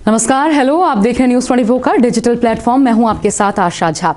नमस्कार, हेलो। आप देख रहे हैं न्यूज़ 24 का डिजिटल प्लेटफॉर्म। मैं हूं आपके साथ आशा झा।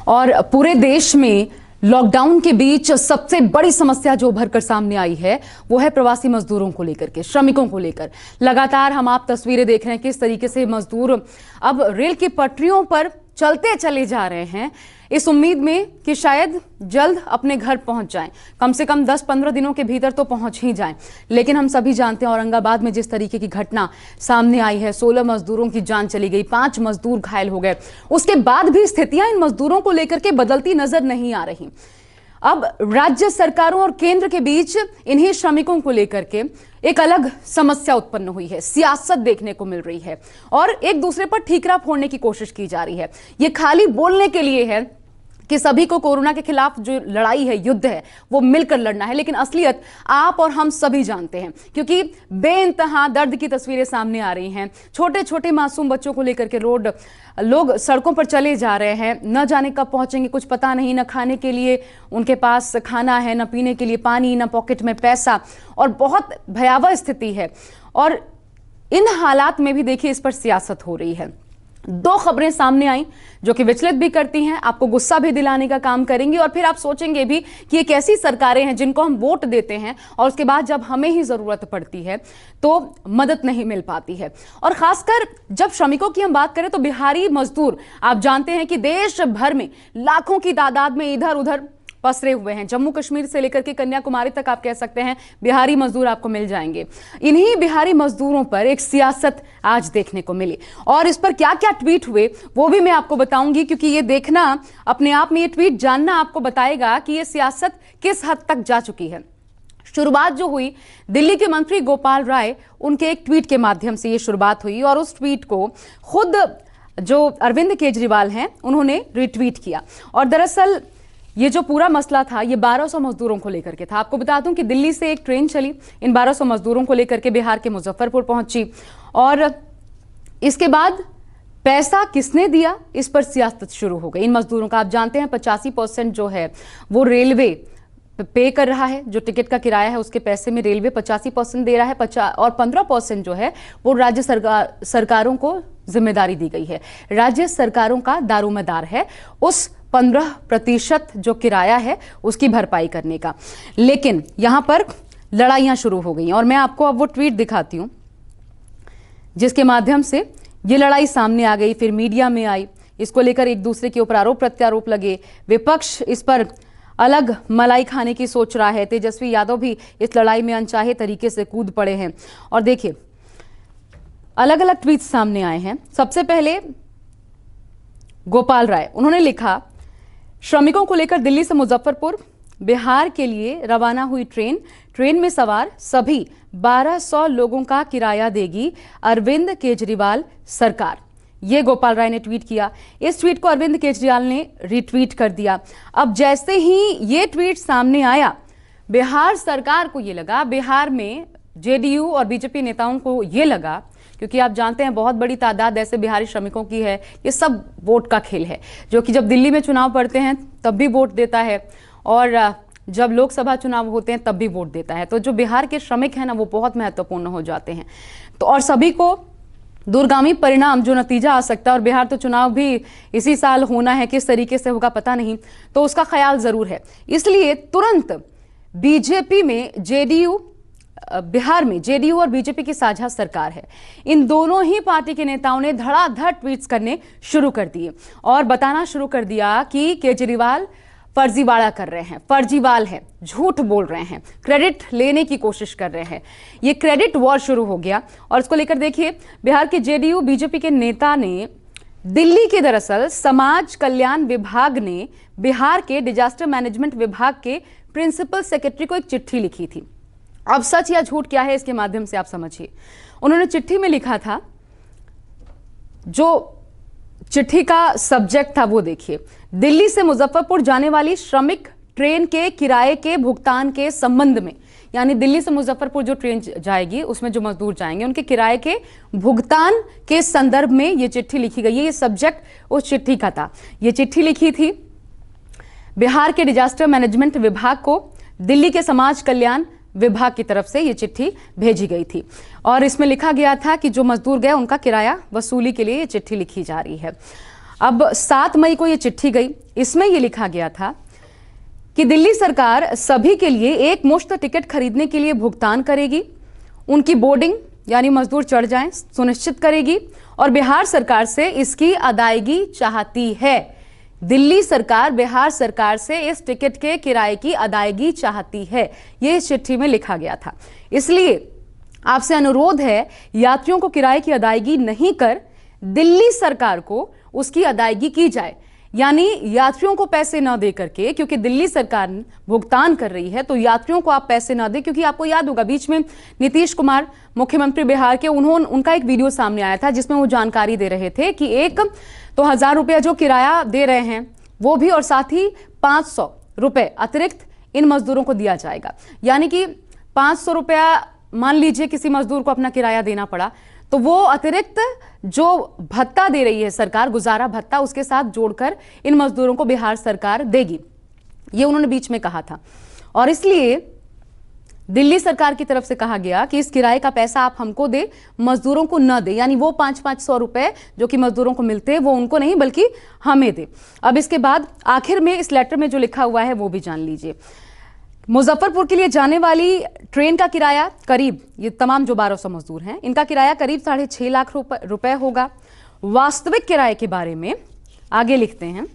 और पूरे देश में लॉकडाउन के बीच सबसे बड़ी समस्या जो उभर कर सामने आई है वो है प्रवासी मजदूरों को लेकर के, श्रमिकों को लेकर। लगातार हम आप तस्वीरें देख रहे हैं किस तरीके से मजदूर अब रेल की पटरियों पर चलते चले जा रहे हैं, इस उम्मीद में कि शायद जल्द अपने घर पहुंच जाएं, कम से कम 10-15 दिनों के भीतर तो पहुंच ही जाएं। लेकिन हम सभी जानते हैं औरंगाबाद में जिस तरीके की घटना सामने आई है, 16 मजदूरों की जान चली गई, 5 मजदूर घायल हो गए। उसके बाद भी स्थितियां इन मजदूरों को लेकर के बदलती नजर नहीं आ रही। अब राज्य सरकारों और केंद्र के बीच इन्हीं श्रमिकों को लेकर के एक अलग समस्या उत्पन्न हुई है, सियासत देखने को मिल रही है और एक दूसरे पर ठीकरा फोड़ने की कोशिश की जा रही है। ये खाली बोलने के लिए है कि सभी को कोरोना के खिलाफ जो लड़ाई है, युद्ध है, वो मिलकर लड़ना है, लेकिन असलियत आप और हम सभी जानते हैं, क्योंकि बेइंतहा दर्द की तस्वीरें सामने आ रही हैं। छोटे छोटे मासूम बच्चों को लेकर के लोग सड़कों पर चले जा रहे हैं, न जाने कब पहुंचेंगे कुछ पता नहीं, न खाने के लिए उनके पास खाना है, न पीने के लिए पानी, न पॉकेट में पैसा, और बहुत भयावह स्थिति है। और इन हालात में भी देखिए इस पर सियासत हो रही है। 2 खबरें सामने आई जो कि विचलित भी करती हैं, आपको गुस्सा भी दिलाने का काम करेंगी, और फिर आप सोचेंगे भी कि ये कैसी सरकारें हैं जिनको हम वोट देते हैं और उसके बाद जब हमें ही जरूरत पड़ती है तो मदद नहीं मिल पाती है। और खासकर जब श्रमिकों की हम बात करें तो बिहारी मजदूर, आप जानते हैं कि देश भर में लाखों की तादाद में इधर उधर पसरे हुए हैं। जम्मू कश्मीर से लेकर के कन्याकुमारी तक आप कह सकते हैं बिहारी मजदूर आपको मिल जाएंगे। इन्हीं बिहारी मजदूरों पर एक सियासत आज देखने को मिली, और इस पर क्या क्या ट्वीट हुए वो भी मैं आपको बताऊंगी, क्योंकि ये देखना अपने आप में, ये ट्वीट जानना आपको बताएगा कि ये सियासत किस हद तक जा चुकी है। शुरुआत जो हुई दिल्ली के मंत्री गोपाल राय, उनके एक ट्वीट के माध्यम से ये शुरुआत हुई, और उस ट्वीट को खुद जो अरविंद केजरीवाल हैं उन्होंने रिट्वीट किया। और दरअसल ये जो पूरा मसला था ये 1200 मजदूरों को लेकर के था। आपको बता दूं कि दिल्ली से एक ट्रेन चली, इन 1200 मजदूरों को लेकर के बिहार के मुजफ्फरपुर पहुंची, और इसके बाद पैसा किसने दिया इस पर सियासत शुरू हो गई। इन मजदूरों का आप जानते हैं 85% जो है वो रेलवे पे कर रहा है, जो टिकट का किराया है उसके पैसे में रेलवे 85% दे रहा है, और 15% जो है वो राज्य सरकारों को जिम्मेदारी दी गई है। राज्य सरकारों का दारोमदार है उस 15% जो किराया है उसकी भरपाई करने का। लेकिन यहां पर लड़ाइयां शुरू हो गई, और मैं आपको अब वो ट्वीट दिखाती हूं जिसके माध्यम से ये लड़ाई सामने आ गई, फिर मीडिया में आई, इसको लेकर एक दूसरे के ऊपर आरोप प्रत्यारोप लगे, विपक्ष इस पर अलग मलाई खाने की सोच रहा है, तेजस्वी यादव भी इस लड़ाई में अनचाहे तरीके से कूद पड़े हैं। और देखिए अलग अलग ट्वीट सामने आए हैं। सबसे पहले गोपाल राय, उन्होंने लिखा, श्रमिकों को लेकर दिल्ली से मुजफ्फरपुर बिहार के लिए रवाना हुई ट्रेन में सवार सभी 1200 लोगों का किराया देगी अरविंद केजरीवाल सरकार। ये गोपाल राय ने ट्वीट किया। इस ट्वीट को अरविंद केजरीवाल ने रिट्वीट कर दिया। अब जैसे ही ये ट्वीट सामने आया, बिहार सरकार को ये लगा, बिहार में जेडीयू और बीजेपी नेताओं को ये लगा, क्योंकि आप जानते हैं बहुत बड़ी तादाद ऐसे बिहारी श्रमिकों की है, ये सब वोट का खेल है, जो कि जब दिल्ली में चुनाव पड़ते हैं तब भी वोट देता है, और जब लोकसभा चुनाव होते हैं तब भी वोट देता है। तो जो बिहार के श्रमिक हैं ना, वो बहुत महत्वपूर्ण हो जाते हैं। तो और सभी को दूरगामी परिणाम, जो नतीजा आ सकता है, और बिहार तो चुनाव भी इसी साल होना है, किस तरीके से होगा पता नहीं, तो उसका ख्याल जरूर है। इसलिए तुरंत बीजेपी में जेडीयू, बिहार में जेडीयू और बीजेपी की साझा सरकार है, इन दोनों ही पार्टी के नेताओं ने धड़ाधड़ ट्वीट्स करने शुरू कर दिए और बताना शुरू कर दिया कि केजरीवाल फर्जीवाड़ा कर रहे हैं, फर्जीवाल है, झूठ बोल रहे हैं, क्रेडिट लेने की कोशिश कर रहे हैं। ये क्रेडिट वॉर शुरू हो गया, और इसको लेकर देखिए बिहार के जेडीयू बीजेपी के नेता ने दिल्ली के, दरअसल समाज कल्याण विभाग ने बिहार के डिजास्टर मैनेजमेंट विभाग के प्रिंसिपल सेक्रेटरी को एक चिट्ठी लिखी थी। अब सच या झूठ क्या है इसके माध्यम से आप समझिए। उन्होंने चिट्ठी में लिखा था, जो चिट्ठी का सब्जेक्ट था वो देखिए, दिल्ली से मुजफ्फरपुर जाने वाली श्रमिक ट्रेन के किराए के भुगतान के संबंध में, यानी दिल्ली से मुजफ्फरपुर जो ट्रेन जाएगी उसमें जो मजदूर जाएंगे उनके किराए के भुगतान के संदर्भ में ये चिट्ठी लिखी गई है। ये सब्जेक्ट उस चिट्ठी का था। ये चिट्ठी लिखी थी बिहार के डिजास्टर मैनेजमेंट विभाग को, दिल्ली के समाज कल्याण विभाग की तरफ से ये चिट्ठी भेजी गई थी और इसमें लिखा गया था कि जो मजदूर गए उनका किराया वसूली के लिए ये चिट्ठी लिखी जा रही है। अब 7 मई को ये चिट्ठी गई, इसमें ये लिखा गया था कि दिल्ली सरकार सभी के लिए एक मुश्त टिकट खरीदने के लिए भुगतान करेगी, उनकी बोर्डिंग यानी मजदूर चढ़ जाएं सुनिश्चित करेगी और बिहार सरकार से इसकी अदायगी चाहती है। दिल्ली सरकार बिहार सरकार से इस टिकट के किराए की अदायगी चाहती है, ये इस चिट्ठी में लिखा गया था। इसलिए आपसे अनुरोध है, यात्रियों को किराए की अदायगी नहीं कर दिल्ली सरकार को उसकी अदायगी की जाए, यानी यात्रियों को पैसे न दे करके, क्योंकि दिल्ली सरकार भुगतान कर रही है तो यात्रियों को आप पैसे न दे। क्योंकि आपको याद होगा बीच में नीतीश कुमार मुख्यमंत्री बिहार के, उनका एक वीडियो सामने आया था जिसमें वो जानकारी दे रहे थे कि एक तो 1000 रुपया जो किराया दे रहे हैं वो भी, और साथ ही 500 रुपए अतिरिक्त इन मजदूरों को दिया जाएगा। यानी कि 500 रुपया मान लीजिए किसी मजदूर को अपना किराया देना पड़ा तो वो अतिरिक्त जो भत्ता दे रही है सरकार, गुजारा भत्ता, उसके साथ जोड़कर इन मजदूरों को बिहार सरकार देगी, ये उन्होंने बीच में कहा था। और इसलिए दिल्ली सरकार की तरफ से कहा गया कि इस किराए का पैसा आप हमको दे, मजदूरों को न दे, यानी वो 500-500 रुपए जो कि मजदूरों को मिलते हैं वो उनको नहीं बल्कि हमें दे। अब इसके बाद आखिर में इस लेटर में जो लिखा हुआ है वो भी जान लीजिए। मुजफ्फरपुर के लिए जाने वाली ट्रेन का किराया करीब, ये तमाम जो 1200 मजदूर हैं इनका किराया करीब 6.5 लाख रुपए होगा। वास्तविक किराए के बारे में आगे लिखते हैं,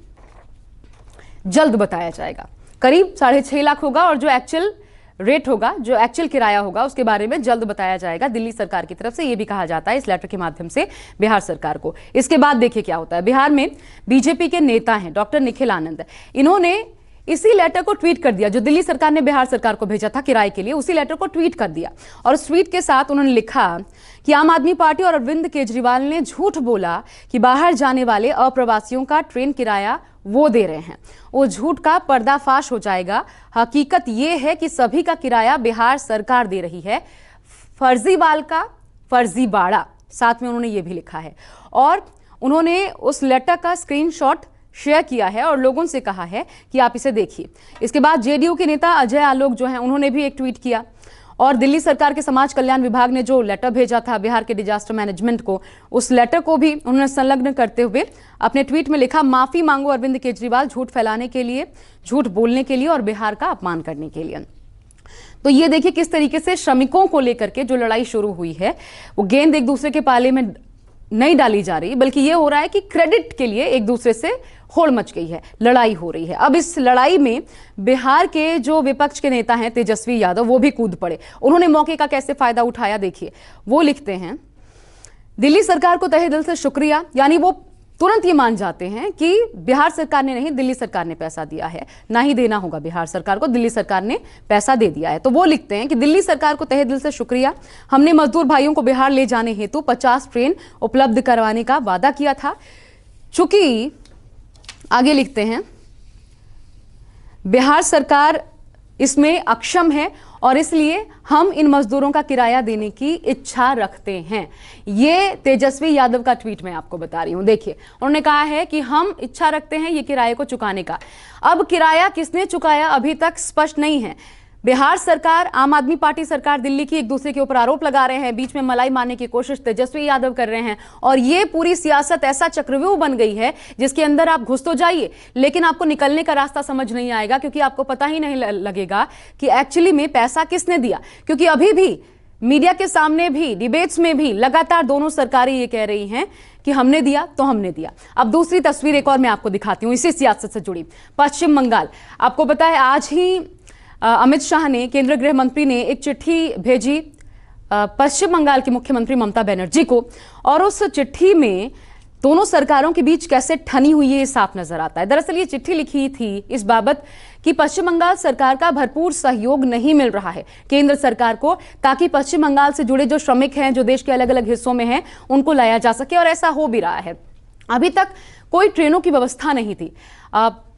जल्द बताया जाएगा। करीब 6.5 लाख होगा और जो एक्चुअल रेट होगा, जो एक्चुअल किराया होगा, उसके बारे में जल्द बताया जाएगा दिल्ली सरकार की तरफ से। यह भी कहा जाता है इस लेटर के माध्यम से बिहार सरकार को। इसके बाद देखिए क्या होता है। बिहार में बीजेपी के नेता हैं डॉक्टर निखिल आनंद, इन्होंने इसी लेटर को ट्वीट कर दिया जो दिल्ली सरकार ने बिहार सरकार को भेजा था किराए के लिए, उसी लेटर को ट्वीट कर दिया। और उस ट्वीट के साथ उन्होंने लिखा कि आम आदमी पार्टी और अरविंद केजरीवाल ने झूठ बोला कि बाहर जाने वाले अप्रवासियों का ट्रेन किराया वो दे रहे हैं। वो झूठ का पर्दाफाश हो जाएगा। हकीकत ये है कि सभी का किराया बिहार सरकार दे रही है। फर्जीवाल का फर्जीबाड़ा, साथ में उन्होंने ये भी लिखा है। और उन्होंने उस लेटर का स्क्रीनशॉट शेयर किया है और लोगों से कहा है कि आप इसे देखिए। इसके बाद जेडीयू के नेता अजय आलोक जो हैं उन्होंने भी एक ट्वीट किया और दिल्ली सरकार के समाज कल्याण विभाग ने जो लेटर भेजा था बिहार के डिजास्टर मैनेजमेंट को, उस लेटर को भी उन्होंने संलग्न करते हुए अपने ट्वीट में लिखा, माफी मांगो अरविंद केजरीवाल, झूठ फैलाने के लिए, झूठ बोलने के लिए और बिहार का अपमान करने के लिए। तो ये देखिए किस तरीके से श्रमिकों को लेकर के जो लड़ाई शुरू हुई है वो गेंद एक दूसरे के पाले में नहीं डाली जा रही, बल्कि ये हो रहा है कि क्रेडिट के लिए एक दूसरे से होड़ मच गई है, लड़ाई हो रही है। अब इस लड़ाई में बिहार के जो विपक्ष के नेता हैं तेजस्वी यादव, वो भी कूद पड़े। उन्होंने मौके का कैसे फायदा उठाया देखिए। वो लिखते हैं, दिल्ली सरकार को तहे दिल से शुक्रिया, यानी वो तुरंत ये मान जाते हैं कि बिहार सरकार ने नहीं, दिल्ली सरकार ने पैसा दिया है, ना ही देना होगा बिहार सरकार को, दिल्ली सरकार ने पैसा दे दिया है। तो वो लिखते हैं कि दिल्ली सरकार को तहे दिल से शुक्रिया, हमने मजदूर भाइयों को बिहार ले जाने हेतु 50 ट्रेन उपलब्ध करवाने का वादा किया था। चूंकि आगे लिखते हैं, बिहार सरकार इसमें अक्षम है और इसलिए हम इन मजदूरों का किराया देने की इच्छा रखते हैं। ये तेजस्वी यादव का ट्वीट मैं आपको बता रही हूं। देखिए, उन्होंने कहा है कि हम इच्छा रखते हैं ये किराए को चुकाने का। अब किराया किसने चुकाया अभी तक स्पष्ट नहीं है। बिहार सरकार, आम आदमी पार्टी सरकार दिल्ली की एक दूसरे के ऊपर आरोप लगा रहे हैं, बीच में मलाई मारने की कोशिश तेजस्वी यादव कर रहे हैं और ये पूरी सियासत ऐसा चक्रव्यूह बन गई है जिसके अंदर आप घुस तो जाइए लेकिन आपको निकलने का रास्ता समझ नहीं आएगा, क्योंकि आपको पता ही नहीं लगेगा कि एक्चुअली में पैसा किसने दिया। क्योंकि अभी भी मीडिया के सामने भी, डिबेट्स में भी लगातार दोनों सरकारें ये कह रही हैं कि हमने दिया तो हमने दिया। अब दूसरी तस्वीर एक और मैं आपको दिखाती हूं इसी सियासत से जुड़ी। पश्चिम बंगाल, आपको पता है आज ही अमित शाह ने, केंद्रीय गृह मंत्री ने एक चिट्ठी भेजी पश्चिम बंगाल की मुख्यमंत्री ममता बनर्जी को और उस चिट्ठी में दोनों सरकारों के बीच कैसे ठनी हुई है ये साफ नजर आता है। दरअसल ये चिट्ठी लिखी थी इस बाबत कि पश्चिम बंगाल सरकार का भरपूर सहयोग नहीं मिल रहा है केंद्र सरकार को, ताकि पश्चिम बंगाल से जुड़े जो श्रमिक हैं जो देश के अलग अलग हिस्सों में हैं उनको लाया जा सके, और ऐसा हो भी रहा है। अभी तक कोई ट्रेनों की व्यवस्था नहीं थी।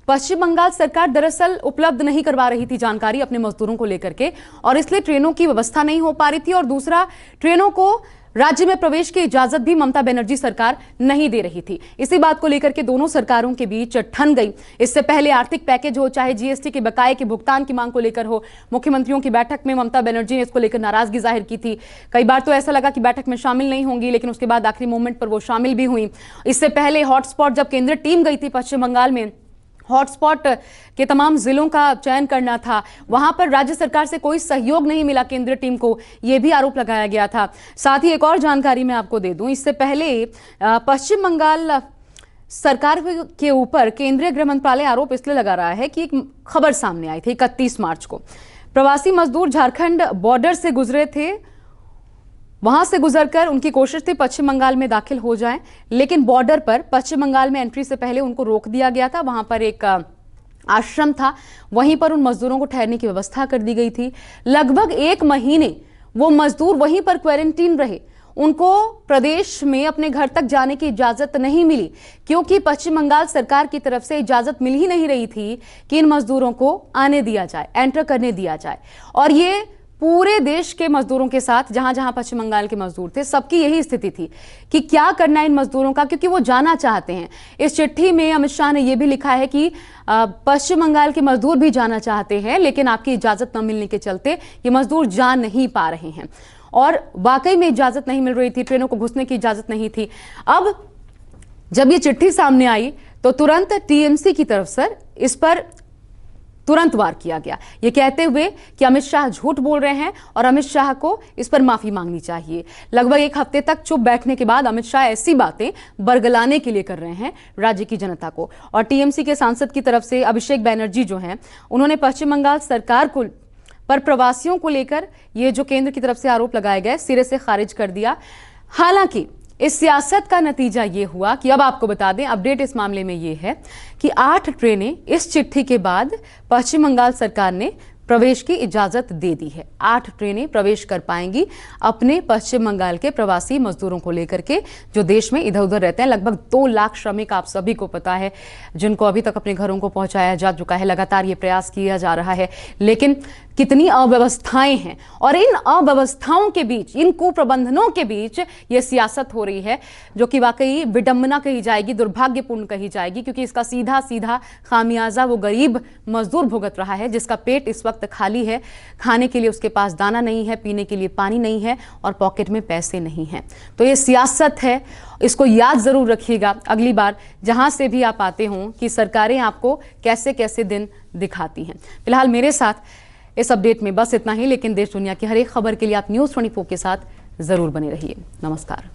पश्चिम बंगाल सरकार दरअसल उपलब्ध नहीं करवा रही थी जानकारी अपने मजदूरों को लेकर के, और इसलिए ट्रेनों की व्यवस्था नहीं हो पा रही थी। और दूसरा, ट्रेनों को राज्य में प्रवेश की इजाजत भी ममता बनर्जी सरकार नहीं दे रही थी। इसी बात को लेकर के दोनों सरकारों के बीच ठन गई। इससे पहले आर्थिक पैकेज हो, चाहे जीएसटी के बकाये के भुगतान की मांग को लेकर हो, मुख्यमंत्रियों की बैठक में ममता बनर्जी ने इसको लेकर नाराजगी जाहिर की थी। कई बार तो ऐसा लगा कि बैठक में शामिल नहीं होंगी, लेकिन उसके बाद आखिरी मोमेंट पर वो शामिल भी हुई। इससे पहले हॉटस्पॉट जब केंद्रीय टीम गई थी पश्चिम बंगाल में, हॉटस्पॉट के तमाम जिलों का चयन करना था, वहां पर राज्य सरकार से कोई सहयोग नहीं मिला केंद्रीय टीम को, यह भी आरोप लगाया गया था। साथ ही एक और जानकारी मैं आपको दे दूं, इससे पहले पश्चिम बंगाल सरकार के ऊपर केंद्रीय गृह मंत्रालय आरोप इसलिए लगा रहा है कि एक खबर सामने आई थी 31 मार्च को। प्रवासी मजदूर झारखंड बॉर्डर से गुजरे थे, वहां से गुजरकर उनकी कोशिश थी पश्चिम बंगाल में दाखिल हो जाएं, लेकिन बॉर्डर पर पश्चिम बंगाल में एंट्री से पहले उनको रोक दिया गया था। वहां पर एक आश्रम था, वहीं पर उन मजदूरों को ठहरने की व्यवस्था कर दी गई थी। लगभग 1 महीने वो मजदूर वहीं पर क्वारंटीन रहे। उनको प्रदेश में अपने घर तक जाने की इजाजत नहीं मिली, क्योंकि पश्चिम बंगाल सरकार की तरफ से इजाजत मिल ही नहीं रही थी कि इन मजदूरों को आने दिया जाए, एंटर करने दिया जाए। और ये पूरे देश के मजदूरों के साथ, जहां जहां पश्चिम बंगाल के मजदूर थे, सबकी यही स्थिति थी कि क्या करना है इन मजदूरों का, क्योंकि वो जाना चाहते हैं। इस चिट्ठी में अमित शाह ने यह भी लिखा है कि पश्चिम बंगाल के मजदूर भी जाना चाहते हैं, लेकिन आपकी इजाजत न मिलने के चलते ये मजदूर जा नहीं पा रहे हैं। और वाकई में इजाजत नहीं मिल रही थी, ट्रेनों को घुसने की इजाजत नहीं थी। अब जब ये चिट्ठी सामने आई तो तुरंत टीएमसी की तरफ से इस पर तुरंत वार किया गया, ये कहते हुए कि अमित शाह झूठ बोल रहे हैं और अमित शाह को इस पर माफी मांगनी चाहिए। लगभग 1 हफ्ते तक चुप बैठने के बाद अमित शाह ऐसी बातें बरगलाने के लिए कर रहे हैं राज्य की जनता को। और टीएमसी के सांसद की तरफ से अभिषेक बैनर्जी जो हैं, उन्होंने पश्चिम बंगाल सरकार को पर प्रवासियों को लेकर ये जो केंद्र की तरफ से आरोप लगाए गए सिरे से खारिज कर दिया। हालांकि इस सियासत का नतीजा ये हुआ कि अब आपको बता दें, अपडेट इस मामले में ये है कि 8 ट्रेनें इस चिट्ठी के बाद पश्चिम बंगाल सरकार ने प्रवेश की इजाजत दे दी है। 8 ट्रेनें प्रवेश कर पाएंगी अपने पश्चिम बंगाल के प्रवासी मजदूरों को लेकर के, जो देश में इधर उधर रहते हैं। लगभग 2 लाख श्रमिक, आप सभी को पता है, जिनको अभी तक अपने घरों को पहुंचाया जा चुका है। लगातार ये प्रयास किया जा रहा है, लेकिन कितनी अव्यवस्थाएं हैं और इन अव्यवस्थाओं के बीच, इन कुप्रबंधनों के बीच ये सियासत हो रही है, जो कि वाकई विडंबना कही जाएगी, दुर्भाग्यपूर्ण कही जाएगी, क्योंकि इसका सीधा सीधा खामियाजा वो गरीब मजदूर भुगत रहा है जिसका पेट इस वक्त खाली है। खाने के लिए उसके पास दाना नहीं है, पीने के लिए पानी नहीं है और पॉकेट में पैसे नहीं हैं। तो ये सियासत है, इसको याद जरूर रखिएगा अगली बार जहां से भी आप आते हों कि सरकारें आपको कैसे कैसे दिन दिखाती हैं। फिलहाल मेरे साथ इस अपडेट में बस इतना ही, लेकिन देश दुनिया की हर एक खबर के लिए आप न्यूज़ 24 के साथ जरूर बने रहिए। नमस्कार।